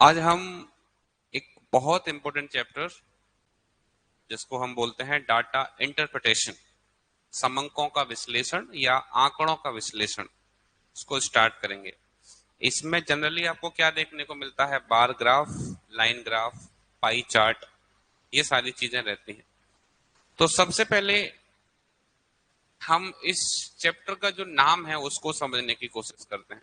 आज हम एक बहुत इंपॉर्टेंट चैप्टर जिसको हम बोलते हैं डाटा इंटरप्रिटेशन, समंकों का विश्लेषण या आंकड़ों का विश्लेषण, इसको स्टार्ट करेंगे। इसमें जनरली आपको क्या देखने को मिलता है? Bar graph, line graph, pie chart, ये सारी चीजें रहती हैं। तो सबसे पहले हम इस चैप्टर का जो नाम है उसको समझने की कोशिश करते हैं।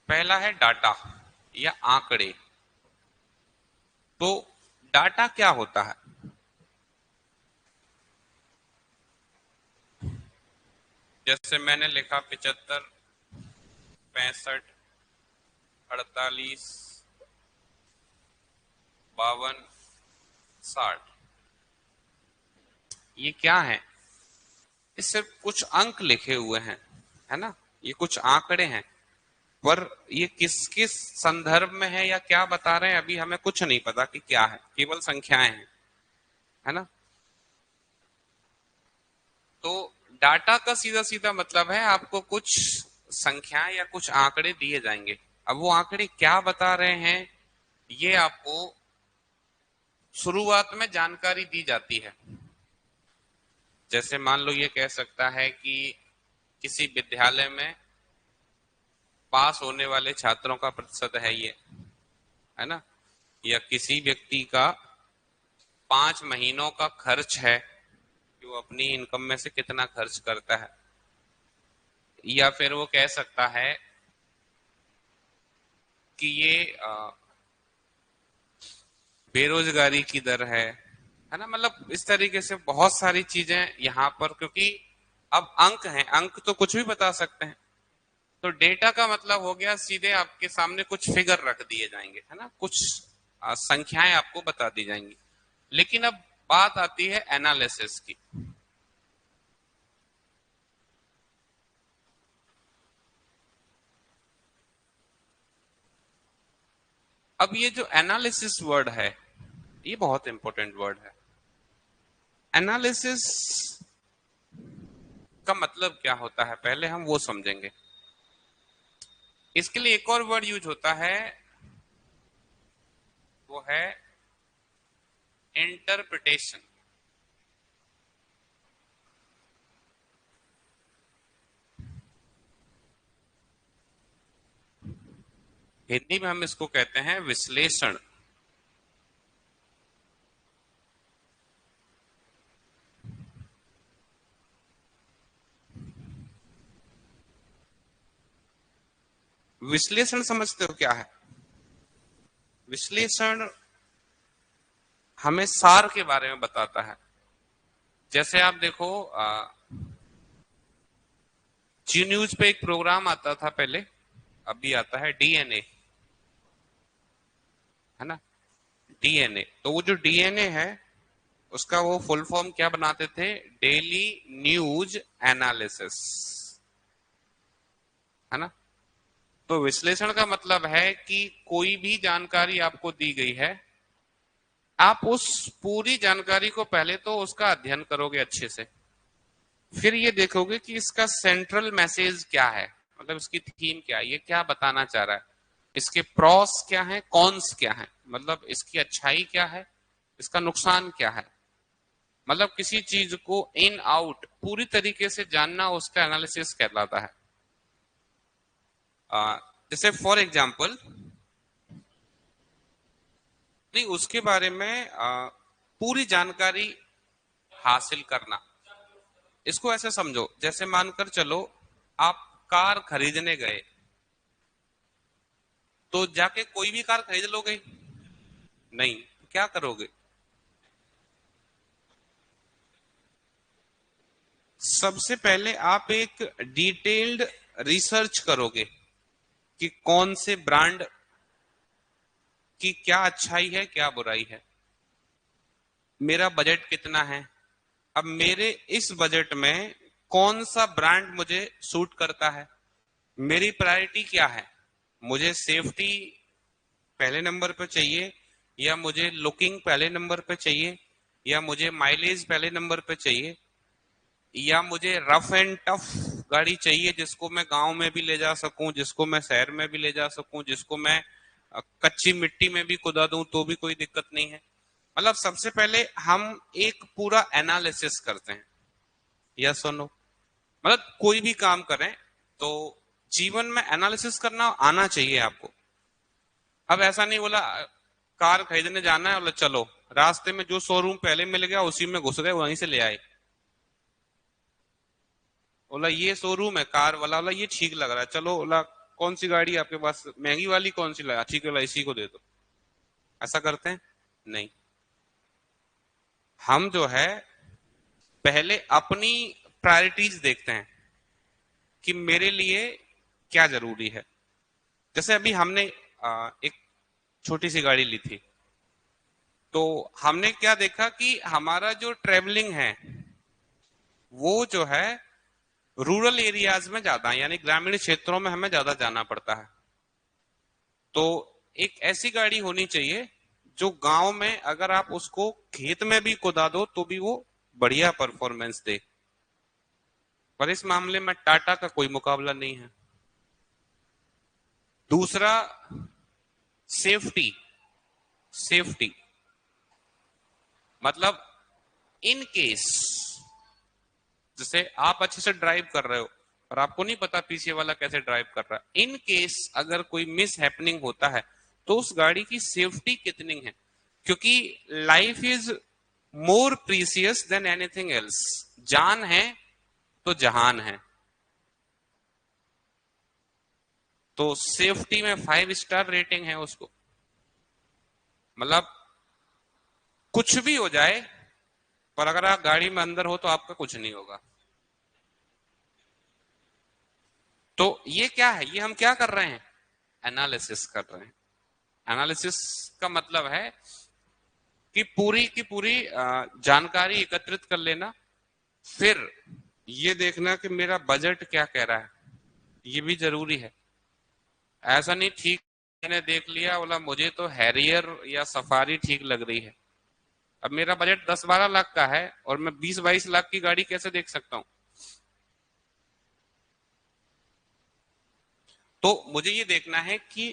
पहला है डाटा या आंकड़े। तो डाटा क्या होता है? जैसे मैंने लिखा 75, 65, 48, 52, 60। ये क्या है? ये सिर्फ कुछ अंक लिखे हुए हैं, है ना? ये कुछ आंकड़े हैं, पर ये किस किस संदर्भ में है या क्या बता रहे हैं अभी हमें कुछ नहीं पता कि क्या है, केवल संख्याएं हैं, है ना? तो डाटा का सीधा सीधा मतलब है आपको कुछ संख्याएं या कुछ आंकड़े दिए जाएंगे। अब वो आंकड़े क्या बता रहे हैं ये आपको शुरुआत में जानकारी दी जाती है। जैसे मान लो ये कह सकता है कि किसी विद्यालय में पास होने वाले छात्रों का प्रतिशत है ये, है ना? या किसी व्यक्ति का 5 महीनों का खर्च है कि वो अपनी इनकम में से कितना खर्च करता है। या फिर वो कह सकता है कि ये बेरोजगारी की दर है ना? मतलब इस तरीके से बहुत सारी चीजें यहाँ पर, क्योंकि अब अंक हैं, अंक तो कुछ भी बता सकते हैं। तो डेटा का मतलब हो गया सीधे आपके सामने कुछ फिगर रख दिए जाएंगे, है ना? कुछ संख्याएं आपको बता दी जाएंगी। लेकिन अब बात आती है एनालिसिस की। अब ये जो एनालिसिस वर्ड है ये बहुत इंपॉर्टेंट वर्ड है। एनालिसिस का मतलब क्या होता है पहले हम वो समझेंगे। इसके लिए एक और वर्ड यूज होता है, वो है इंटरप्रिटेशन। हिंदी में हम इसको कहते हैं विश्लेषण। विश्लेषण समझते हो क्या है? विश्लेषण हमें सार के बारे में बताता है। जैसे आप देखो, जी न्यूज पे एक प्रोग्राम आता था पहले, अभी आता है डीएनए, है ना? डीएनए, तो वो जो डीएनए है उसका वो फुल फॉर्म क्या बनाते थे? डेली न्यूज एनालिसिस, है ना? तो विश्लेषण का मतलब है कि कोई भी जानकारी आपको दी गई है, आप उस पूरी जानकारी को पहले तो उसका अध्ययन करोगे अच्छे से, फिर ये देखोगे कि इसका सेंट्रल मैसेज क्या है, मतलब इसकी थीम क्या है, ये क्या बताना चाह रहा है, इसके प्रॉस क्या है, कॉन्स क्या है, मतलब इसकी अच्छाई क्या है, इसका नुकसान क्या है। मतलब किसी चीज को इन आउट पूरी तरीके से जानना उसका एनालिसिस कहलाता है। जैसे फॉर एग्जाम्पल, नहीं उसके बारे में पूरी जानकारी हासिल करना। इसको ऐसे समझो, जैसे मानकर चलो आप कार खरीदने गए, तो जाके कोई भी कार खरीद लोगे? नहीं, क्या करोगे? सबसे पहले आप एक डिटेल्ड रिसर्च करोगे कि कौन से ब्रांड की क्या अच्छाई है, क्या बुराई है, मेरा बजट कितना है, अब मेरे इस बजट में कौन सा ब्रांड मुझे सूट करता है, मेरी प्रायोरिटी क्या है, मुझे सेफ्टी पहले नंबर पर चाहिए, या मुझे लुकिंग पहले नंबर पर चाहिए, या मुझे माइलेज पहले नंबर पर चाहिए, या मुझे रफ एंड टफ गाड़ी चाहिए जिसको मैं गांव में भी ले जा सकूं, जिसको मैं शहर में भी ले जा सकूं, जिसको मैं कच्ची मिट्टी में भी कुदा दूं तो भी कोई दिक्कत नहीं है। मतलब सबसे पहले हम एक पूरा एनालिसिस करते हैं, यस और नो। मतलब कोई भी काम करें तो जीवन में एनालिसिस करना आना चाहिए आपको। अब ऐसा नहीं बोला कार खरीदने जाना है, बोला चलो रास्ते में जो शोरूम पहले मिल गया उसी में घुस गए, वहीं से ले आए। बोला ये शोरूम है कार वाला, बोला ये ठीक लग रहा है, चलो बोला कौन सी गाड़ी आपके पास महंगी वाली कौन सी लगा, ठीक है बोला इसी को दे दो। ऐसा करते हैं? नहीं। हम जो है पहले अपनी प्रायोरिटीज देखते हैं कि मेरे लिए क्या जरूरी है। जैसे अभी हमने एक छोटी सी गाड़ी ली थी, तो हमने क्या देखा कि हमारा जो ट्रेवलिंग है वो जो है रूरल एरियाज में ज्यादा है, यानी ग्रामीण क्षेत्रों में हमें ज्यादा जाना पड़ता है। तो एक ऐसी गाड़ी होनी चाहिए जो गांव में अगर आप उसको खेत में भी कुदा दो तो भी वो बढ़िया परफॉर्मेंस दे। पर इस मामले में टाटा का कोई मुकाबला नहीं है। दूसरा, सेफ्टी। सेफ्टी मतलब इन केस, जैसे आप अच्छे से ड्राइव कर रहे हो और आपको नहीं पता पीछे वाला कैसे ड्राइव कर रहा है, इन केस अगर कोई मिस हैपनिंग होता है तो उस गाड़ी की सेफ्टी कितनी है। क्योंकि life is more precious than anything else. जान है तो जहान है। तो सेफ्टी में 5 स्टार रेटिंग है उसको। मतलब कुछ भी हो जाए, पर अगर आप गाड़ी में अंदर हो तो आपका कुछ नहीं होगा। तो ये क्या है, ये हम क्या कर रहे हैं, एनालिसिस कर रहे हैं। एनालिसिस का मतलब है कि पूरी की पूरी जानकारी एकत्रित कर लेना, फिर ये देखना कि मेरा बजट क्या कह रहा है, ये भी जरूरी है। ऐसा नहीं ठीक मैंने देख लिया बोला मुझे तो हैरियर या सफारी ठीक लग रही है, अब मेरा बजट 10-12 लाख का है और मैं 20-22 लाख की गाड़ी कैसे देख सकता हूँ। तो मुझे ये देखना है कि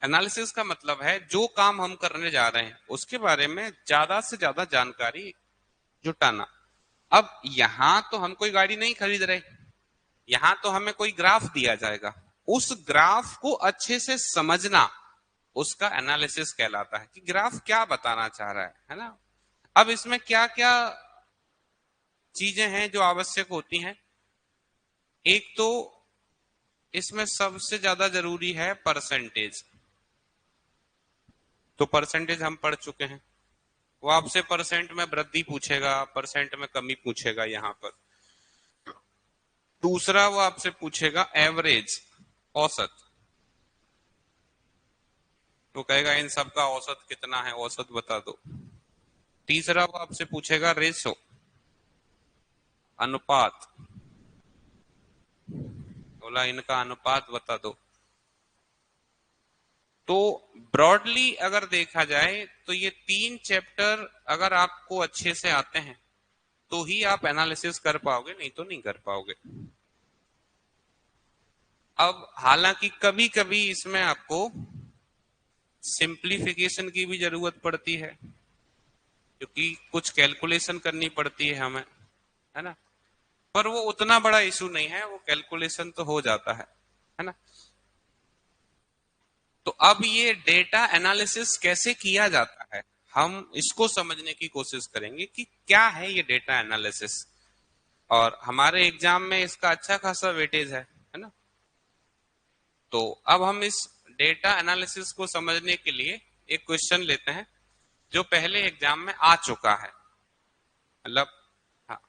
एनालिसिस का मतलब है जो काम हम करने जा रहे हैं उसके बारे में ज्यादा से ज्यादा जानकारी जुटाना। अब यहां तो हम कोई गाड़ी नहीं खरीद रहे, यहां तो हमें कोई ग्राफ दिया जाएगा, उस ग्राफ को अच्छे से समझना उसका एनालिसिस कहलाता है कि ग्राफ क्या बताना चाह रहा है ना। अब इसमें क्या क्या चीजें हैं जो आवश्यक होती हैं। एक तो इसमें सबसे ज्यादा जरूरी है परसेंटेज। तो परसेंटेज हम पढ़ चुके हैं, वो आपसे परसेंट में वृद्धि पूछेगा, परसेंट में कमी पूछेगा यहाँ पर। दूसरा वो आपसे पूछेगा एवरेज, औसत। वो कहेगा इन सब का औसत कितना है, औसत बता दो। तीसरा वो आपसे पूछेगा रेशो, अनुपात। बोला इनका अनुपात बता दो। तो ब्रॉडली अगर देखा जाए तो ये 3 चैप्टर अगर आपको अच्छे से आते हैं तो ही आप एनालिसिस कर पाओगे, नहीं तो नहीं कर पाओगे। अब हालांकि कभी कभी इसमें आपको सिंप्लीफिकेशन की भी जरूरत पड़ती है, क्योंकि कुछ कैलकुलेशन करनी पड़ती है हमें, है ना। पर वो उतना बड़ा इशू नहीं है, वो कैलकुलेशन तो हो जाता है ना। तो अब ये डेटा एनालिसिस कैसे किया जाता है, हम इसको समझने की कोशिश करेंगे कि क्या है ये डेटा एनालिसिस। और हमारे एग्जाम में इसका अच्छा खासा वेटेज है ना। तो अब हम इस डेटा एनालिसिस को समझने के लिए एक क्वेश्चन लेते हैं जो पहले एग्जाम में आ चुका है। मतलब हाँ,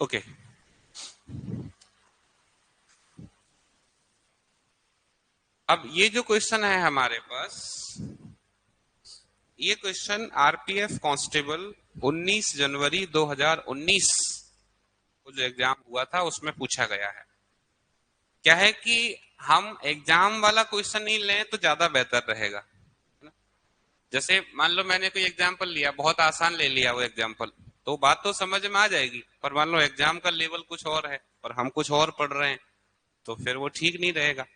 ओके। अब ये जो क्वेश्चन है हमारे पास, ये क्वेश्चन आरपीएफ कांस्टेबल 19 जनवरी 2019 को जो एग्जाम हुआ था उसमें पूछा गया है। क्या है कि हम एग्जाम वाला क्वेश्चन नहीं लें तो ज्यादा बेहतर रहेगा, है ना? जैसे मान लो मैंने कोई एग्जाम्पल लिया, बहुत आसान ले लिया वो एग्जाम्पल, तो बात तो समझ में आ जाएगी, पर मान लो एग्जाम का लेवल कुछ और है और हम कुछ और पढ़ रहे हैं, तो फिर वो ठीक नहीं रहेगा।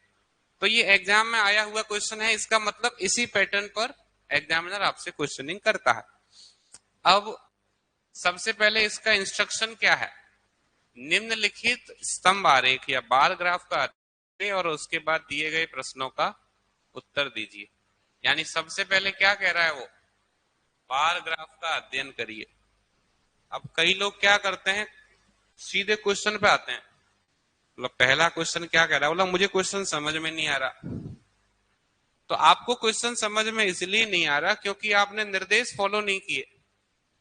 तो ये एग्जाम में आया हुआ क्वेश्चन है, इसका मतलब इसी पैटर्न पर एग्जामिनर आपसे क्वेश्चनिंग करता है। अब सबसे पहले इसका इंस्ट्रक्शन क्या है, निम्नलिखित स्तंभ आरेख या बार ग्राफ का अध्ययन और उसके बाद दिए गए प्रश्नों का उत्तर दीजिए। यानी सबसे पहले क्या कह रहा है वो, बार ग्राफ का अध्ययन करिए। अब कई लोग क्या करते हैं, सीधे क्वेश्चन पे आते हैं। मतलब पहला क्वेश्चन क्या कह रहा है, बोला मुझे क्वेश्चन समझ में नहीं आ रहा। तो आपको क्वेश्चन समझ में इसलिए नहीं आ रहा क्योंकि आपने निर्देश फॉलो नहीं किए।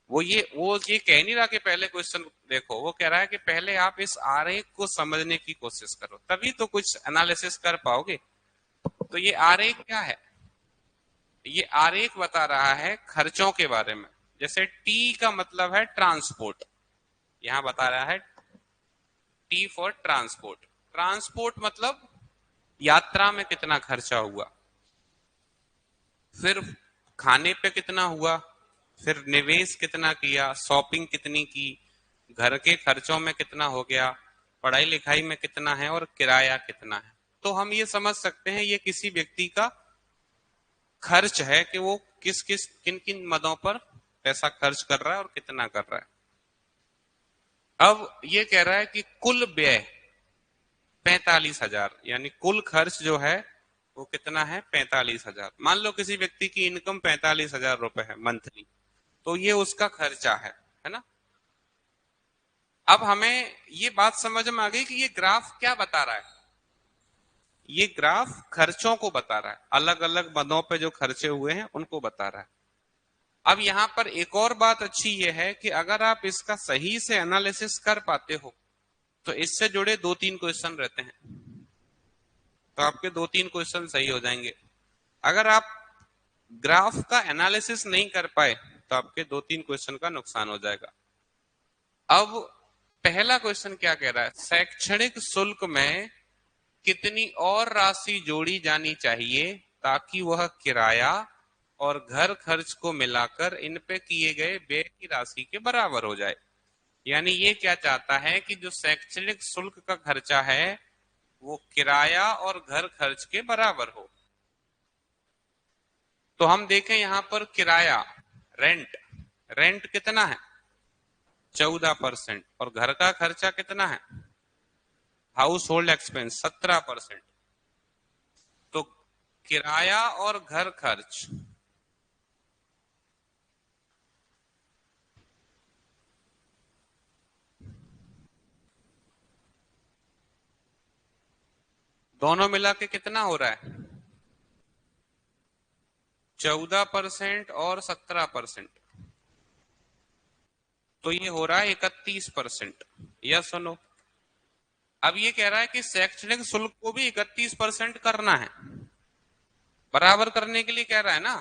वो ये कह नहीं रहा कि पहले क्वेश्चन देखो, वो कह रहा है कि पहले आप इस आरेख को समझने की कोशिश करो, तभी तो कुछ एनालिसिस कर पाओगे। तो ये आरेख क्या है, ये आरेख बता रहा है खर्चों के बारे में। जैसे टी का मतलब है ट्रांसपोर्ट, यहां बता रहा है टी फॉर ट्रांसपोर्ट। ट्रांसपोर्ट मतलब यात्रा में कितना खर्चा हुआ, फिर खाने पे कितना हुआ, फिर निवेश कितना किया, शॉपिंग कितनी की, घर के खर्चों में कितना हो गया, पढ़ाई लिखाई में कितना है और किराया कितना है। तो हम ये समझ सकते हैं ये किसी व्यक्ति का खर्च है कि वो किस किस किन किन मदों पर पैसा खर्च कर रहा है और कितना कर रहा है। अब ये कह रहा है कि कुल व्यय 45,000, यानी कुल खर्च जो है वो कितना है, 45,000। मान लो किसी व्यक्ति की इनकम 45,000 रुपए है मंथली, तो ये उसका खर्चा है ना। अब हमें ये बात समझ में आ गई कि ये ग्राफ क्या बता रहा है, ये ग्राफ खर्चों को बता रहा है, अलग अलग मदों पे जो खर्चे हुए हैं उनको बता रहा है। अब यहां पर एक और बात अच्छी ये है कि अगर आप इसका सही से एनालिसिस कर पाते हो तो इससे जुड़े 2-3 क्वेश्चन रहते हैं, तो आपके 2-3 क्वेश्चन सही हो जाएंगे। अगर आप ग्राफ का एनालिसिस नहीं कर पाए तो आपके 2-3 क्वेश्चन का नुकसान हो जाएगा। अब पहला क्वेश्चन क्या कह रहा है, शैक्षणिक शुल्क में कितनी और राशि जोड़ी जानी चाहिए ताकि वह किराया और घर खर्च को मिलाकर इन पे किए गए व्यय की राशि के बराबर हो जाए। यानी ये क्या चाहता है कि जो शैक्षणिक शुल्क का खर्चा है वो किराया और घर खर्च के बराबर हो। तो हम देखें यहां पर किराया, रेंट, रेंट कितना है 14%, और घर का खर्चा कितना है, हाउस होल्ड एक्सपेंस 17%। तो किराया और घर खर्च दोनों मिला के कितना हो रहा है, 14% और 17%, तो ये हो रहा है 31%। यह सुनो, अब ये कह रहा है कि शैक्षणिक शुल्क को भी 31% करना है, बराबर करने के लिए कह रहा है ना।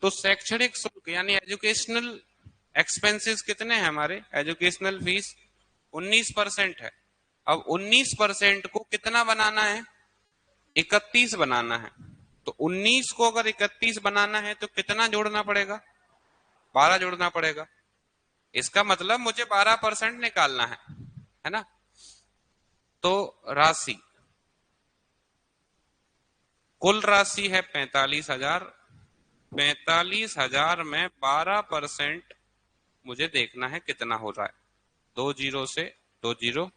तो शैक्षणिक शुल्क यानी एजुकेशनल एक्सपेंसेस कितने हैं हमारे, एजुकेशनल फीस 19% है। अब 19% को कितना बनाना है, 31 बनाना है। तो 19 को अगर 31 बनाना है तो कितना जोड़ना पड़ेगा, 12 जोड़ना पड़ेगा। इसका मतलब मुझे 12% निकालना है ना। तो राशि, कुल राशि है 45,000, 45,000 में 12% मुझे देखना है कितना हो रहा है। 2 जीरो से 2 जीरो,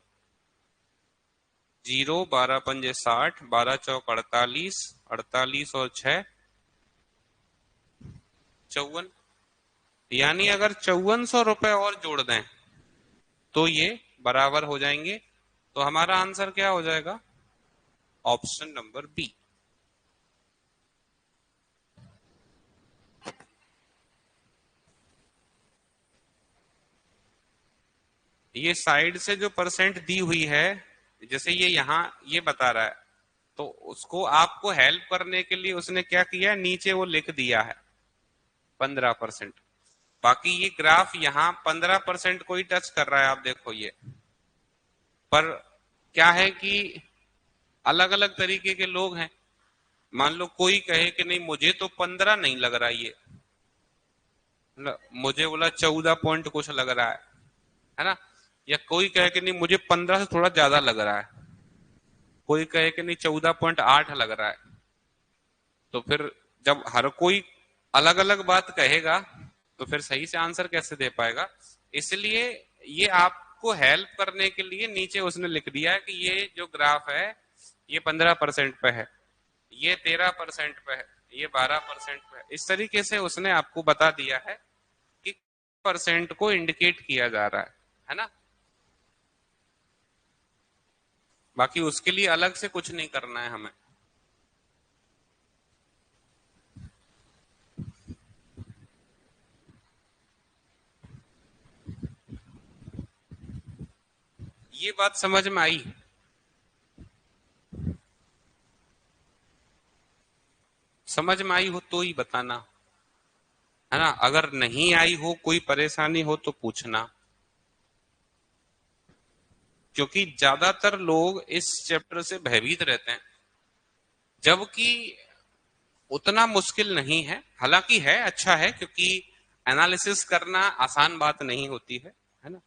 जीरो 12 पंजे 60, 12 चौक 48, 48 और 6 54। यानी अगर 5400 रुपए और जोड़ दें तो ये बराबर हो जाएंगे। तो हमारा आंसर क्या हो जाएगा, ऑप्शन नंबर बी। ये साइड से जो परसेंट दी हुई है, जैसे ये यहां ये बता रहा है तो उसको आपको हेल्प करने के लिए उसने क्या किया, नीचे वो लिख दिया है 15%। बाकी ये ग्राफ यहाँ 15% को ही टच कर रहा है, आप देखो ये। पर क्या है कि अलग अलग तरीके के लोग हैं। मान लो कोई कहे कि नहीं मुझे तो 15 नहीं लग रहा ये, मुझे बोला 14 पॉइंट कुछ लग रहा है ना। या कोई कहे कि नहीं मुझे 15 से थोड़ा ज्यादा लग रहा है, कोई कहे कि नहीं 14.8 लग रहा है। तो फिर जब हर कोई अलग अलग बात कहेगा तो फिर सही से आंसर कैसे दे पाएगा। इसलिए ये आपको हेल्प करने के लिए नीचे उसने लिख दिया है कि ये जो ग्राफ है ये 15% पे है, ये 13% पे है, ये 12% पे है। इस तरीके से उसने आपको बता दिया है कि परसेंट को इंडिकेट किया जा रहा है ना। बाकी उसके लिए अलग से कुछ नहीं करना है हमें। ये बात समझ में आई? समझ में आई हो तो ही बताना, है ना। अगर नहीं आई हो, कोई परेशानी हो तो पूछना, क्योंकि ज्यादातर लोग इस चैप्टर से भयभीत रहते हैं, जबकि उतना मुश्किल नहीं है। हालांकि है, अच्छा है, क्योंकि एनालिसिस करना आसान बात नहीं होती है ना।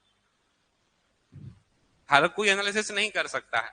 हर कोई एनालिसिस नहीं कर सकता है।